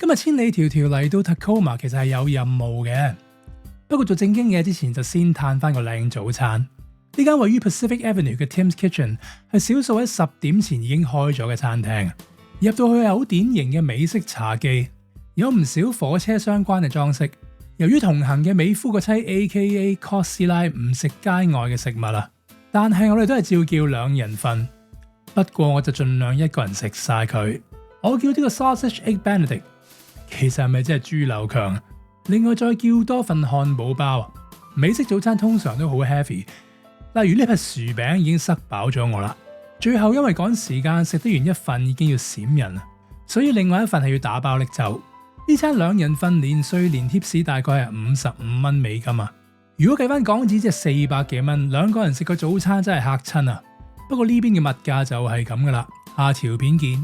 今日千里迢迢嚟到 Tacoma 其實係有任務嘅，不過做正經嘢之前就先嘆翻個靚早餐。呢間位於 Pacific Avenue 嘅 Tim's Kitchen 係少數喺10點前已經開咗嘅餐廳。入到去係好典型嘅美式茶記，有唔少火車相關嘅裝飾。由於同行嘅美夫個妻 A.K.A. 柯師奶唔食街外嘅食物啦，但係我哋都係照叫2人份。不過我就盡量一個人食晒佢。我叫呢個 Sausage Egg Benedict， 其實係咪真係豬柳強？另外再叫多份漢堡包。美式早餐通常都好 heavy，例如呢塊薯餅已經塞飽咗我啦。最後因為趕時間食得完一份已經要閃人，所以另外一份係要打包拎走。呢餐2人份連稅連貼士大概係55蚊美金啊！如果計翻港紙即係400幾蚊，2個人食個早餐真係嚇親啊！不過呢邊嘅物價就係咁噶啦，下條片見。